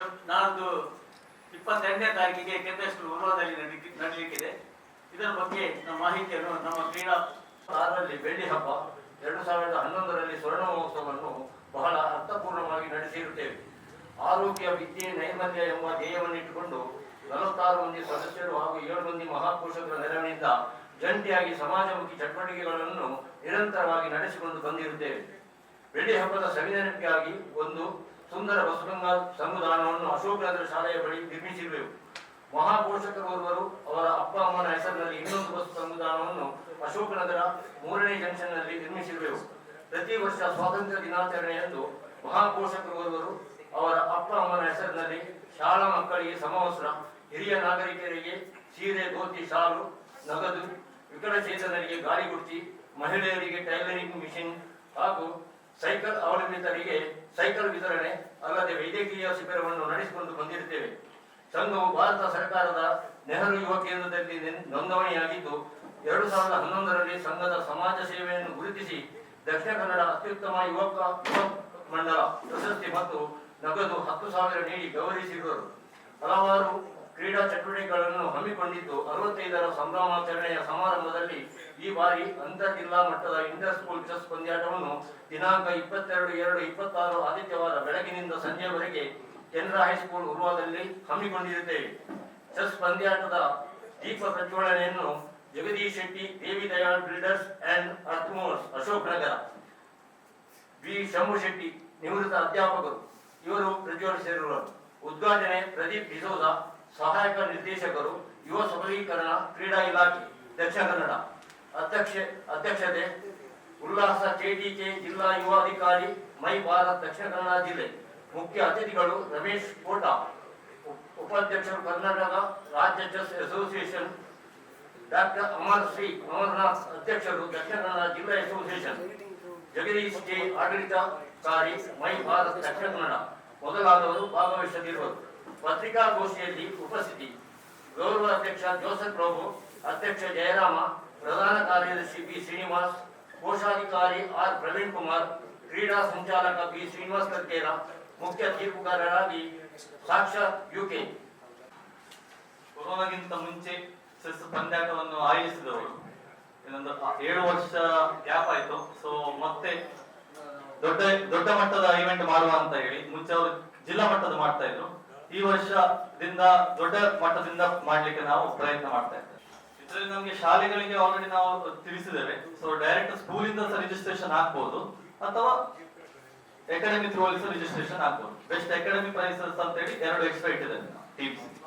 ನಾನೊಂದು 22ನೇ ತಾರೀಕಿಗೆ ಕೆಂಪೇಶ್ವರ ಉರ್ವದಲ್ಲಿ ನಡೆಯಲಿಕ್ಕಿದೆ. ಇದರ ಬಗ್ಗೆ ನಮ್ಮ ಮಾಹಿತಿಯನ್ನು ನಮ್ಮ ಕ್ರೀಡಾ 6ರಲ್ಲಿ ಬೆಳ್ಳಿ ಹಬ್ಬ, 2011ರಲ್ಲಿ ಸ್ವರ್ಣ ಮಹೋತ್ಸವವನ್ನು ಬಹಳ ಅರ್ಥಪೂರ್ಣವಾಗಿ ನಡೆಸಿರುತ್ತೇವೆ. ಆರೋಗ್ಯ, ವಿದ್ಯೆ, ನೈರ್ಮಲ್ಯ ಎಂಬ ಧ್ಯೇಯವನ್ನಿಟ್ಟುಕೊಂಡು 46 ಮಂದಿ ಸದಸ್ಯರು ಹಾಗೂ 7 ಮಂದಿ ಮಹಾಪೋಷಕರ ನೆರವಿನಿಂದ ಜಂಟಿಯಾಗಿ ಸಮಾಜಮುಖಿ ಚಟುವಟಿಕೆಗಳನ್ನು ನಿರಂತರವಾಗಿ ನಡೆಸಿಕೊಂಡು ಬಂದಿರುತ್ತೇವೆ. ಬೆಳ್ಳಿ ಹಬ್ಬದ ಸವಿನೆನಪಿಗಾಗಿ ಒಂದು ಸುಂದರ ಬಸವಗಂಗಾ ಸಂವಿಧಾನವನ್ನು ಅಶೋಕನಗರ ಶಾಲೆಯ ಬಳಿ ನಿರ್ಮಿಸಿರುವೆವು. ಮಹಾಪೋಷಕರೋರ್ವರು ಅವರ ಅಪ್ಪ ಅಮ್ಮನ ಹೆಸರಿನಲ್ಲಿ ಇನ್ನೊಂದು ಬಸ್ ಸಂವಿಧಾನವನ್ನು ಅಶೋಕನಗರ 3ನೇ ಜಂಕ್ಷನ್ನಲ್ಲಿ ನಿರ್ಮಿಸಿರುವೆವು. ಪ್ರತಿ ವರ್ಷ ಸ್ವಾತಂತ್ರ್ಯ ದಿನಾಚರಣೆಯಂದು ಮಹಾಪೋಷಕರೋರ್ವರು ಅವರ ಅಪ್ಪ ಅಮ್ಮನ ಹೆಸರಿನಲ್ಲಿ ಶಾಲಾ ಮಕ್ಕಳಿಗೆ ಸಮವಸ್ತ್ರ, ಹಿರಿಯ ನಾಗರಿಕರಿಗೆ ಸೀರೆ, ಧೋತಿ, ಶಾಲು, ನಗದು, ವಿಕಲಚೇತನರಿಗೆ ಗಾಳಿ ಗುರ್ತಿ, ಮಹಿಳೆಯರಿಗೆ ಟೈಲರಿಂಗ್ ಮಿಷಿನ್ ಹಾಗೂ ಸೈಕಲ್ ಅವಲಂಬಿತರಿಗೆ ಸೈಕಲ್ ವಿತರಣೆ ಅಲ್ಲದೆ ವೈದ್ಯಕೀಯ ಶಿಬಿರವನ್ನು ನಡೆಸಿಕೊಂಡು ಬಂದಿರುತ್ತೇವೆ. ಸಂಘವು ಭಾರತ ಸರ್ಕಾರದ ನೆಹರು ಯುವ ಕೇಂದ್ರದಲ್ಲಿ ನೋಂದಣಿಯಾಗಿದ್ದು 2011ರಲ್ಲಿ ಸಂಘದ ಸಮಾಜ ಸೇವೆಯನ್ನು ಗುರುತಿಸಿ ದಕ್ಷಿಣ ಕನ್ನಡ ಅತ್ಯುತ್ತಮ ಯುವಕ ಮಂಡಲ ಪ್ರಶಸ್ತಿ ಮತ್ತು ನಗದು 10,000 ನೀಡಿ ಗೌರವಿಸಿರುವರು. ಹಲವಾರು ಕ್ರೀಡಾ ಚಟುವಟಿಕೆಗಳನ್ನು ಹಮ್ಮಿಕೊಂಡಿದ್ದು 65ರ ಸಂಭ್ರಮಾಚರಣೆಯ ಸಮಾರಂಭದಲ್ಲಿ ಈ ಬಾರಿ ಅಂತರ್ ಜಿಲ್ಲಾ ಮಟ್ಟದ ಇಂಟರ್ ಸ್ಕೂಲ್ ಚೆಸ್ ಪಂದ್ಯಾಟವನ್ನು ದಿನಾಂಕ 22/2/26 ಆದಿತ್ಯವಾರ ಬೆಳಗಿನಿಂದ ಸಂಜೆವರೆಗೆ ಕೆನರಾ ಹೈಸ್ಕೂಲ್ ಉರ್ವದಲ್ಲಿ ಹಮ್ಮಿಕೊಂಡಿರುತ್ತೇವೆ. ಚೆಸ್ ಪಂದ್ಯಾಟದ ದೀಪ ಪ್ರಜ್ವಲನೆಯನ್ನು Jagadish Shetty, Devi Dayal builders and earthmovers Ashok Nagar, B Shambhu Shetty ನಿವೃತ್ತ ಅಧ್ಯಾಪಕರು ಇವರು ಪ್ರಜ್ವಲಿಸಿರುವರು. ಉದ್ಘಾಟನೆ ಪ್ರದೀಪ್ ಡಿಸೋಜ, ಸಹಾಯಕ ನಿರ್ದೇಶಕರು, ಯುವ ಸಬಲೀಕರಣ ಕ್ರೀಡಾ ಇಲಾಖೆ ದಕ್ಷಿಣ ಕನ್ನಡ. ಅಧ್ಯಕ್ಷತೆ ಉಲ್ಲಾಸ ಕೆಟಿಕೆ ಜಿಲ್ಲಾ ಯುವ ಅಧಿಕಾರಿ ಮೈ ಭಾರತ್ ದಕ್ಷಿಣ ಕನ್ನಡ ಜಿಲ್ಲೆ. ಮುಖ್ಯ ಅತಿಥಿಗಳು ರಮೇಶ್ ಕೋಟಾ, ಉಪಾಧ್ಯಕ್ಷರು ಕರ್ನಾಟಕ ರಾಜ್ಯ ಚೆಸ್ ಅಸೋಸಿಯೇಷನ್, ಡಾಕ್ಟರ್ ಅಮರನಾಥ್ ಅಧ್ಯಕ್ಷರು ದಕ್ಷಿಣ ಕನ್ನಡ ಜಿಲ್ಲಾ ಅಸೋಸಿಯೇಷನ್, ಜಗದೀಶ್ ಕೆ ಆಡಳಿತಾಧಿಕಾರಿ ಮೈ ಭಾರತ್ ದಕ್ಷಿಣ ಕನ್ನಡ ಮೊದಲಾದವರು ಭಾಗವಹಿಸಲಿರುವರು. ಪತ್ರಿಕಾಗೋಷ್ಠಿಯಲ್ಲಿ ಉಪಸ್ಥಿತಿ ಗೌರವ ಅಧ್ಯಕ್ಷ ಜೋಸೆಫ್ ಪ್ರಭು, ಅಧ್ಯಕ್ಷ ಜಯರಾಮ, ಪ್ರಧಾನ ಕಾರ್ಯದರ್ಶಿ ಬಿ ಶ್ರೀನಿವಾಸ್, ಕೋಶಾಧಿಕಾರಿ ಆರ್ ಪ್ರವೀಣ್ ಕುಮಾರ್, ಕ್ರೀಡಾ ಸಂಚಾಲಕ ಬಿ ಶ್ರೀನಿವಾಸ್ ಕರ್ಕೇರ, ಮುಖ್ಯ ತೀರ್ಪುಗಾರರಾಗಿ ಸಾಕ್ಷಾತ್ ಯುಕೆ. ಕೊರೋನಾಗಿಂತ ಮುಂಚೆ ಚೆಸ್ ಪಂದ್ಯಾಟವನ್ನು ಆಯೋಜಿಸಿದವರು ಇನ್ನೊಂದು 7 ವರ್ಷ ಗ್ಯಾಪ್ ಆಯ್ತು. ಸೊ ಮತ್ತೆ ದೊಡ್ಡ ಮಟ್ಟದ ಇವೆಂಟ್ ಮಾಡುವ ಅಂತ ಹೇಳಿ ಮುಂಚೆ ಅವರು ಜಿಲ್ಲಾ ಮಟ್ಟದ ಮಾಡ್ತಾ ಇದ್ರು. ಈ ವರ್ಷದಿಂದ ದೊಡ್ಡ ಮಟ್ಟದಿಂದ ಮಾಡ್ಲಿಕ್ಕೆ ನಾವು ಪ್ರಯತ್ನ ಮಾಡ್ತಾ ಇದ್ದೇವೆ. ಇದರಲ್ಲಿ ನಮಗೆ ಶಾಲೆಗಳಿಗೆ ಆಲ್ರೆಡಿ ನಾವು ತಿಳಿಸಿದ್ದೇವೆ. ಸೊ ಡೈರೆಕ್ಟ್ ಸ್ಕೂಲಿಂದ ರಿಜಿಸ್ಟ್ರೇಷನ್ ಆಗ್ಬಹುದು ಅಥವಾ ಅಕಾಡೆಮಿ ಥ್ರೂ ರಿಜಿಸ್ಟ್ರೇಷನ್ ಆಗ್ಬಹುದು. ಬೆಸ್ಟ್ ಅಕಾಡೆಮಿ ಪ್ರೈಸಸ್ ಅಂತ ಹೇಳಿ 2 ಎಕ್ಸ್ಟ್ರಾ ಇಟ್ಟಿದ್ದೇವೆ ನಾವು.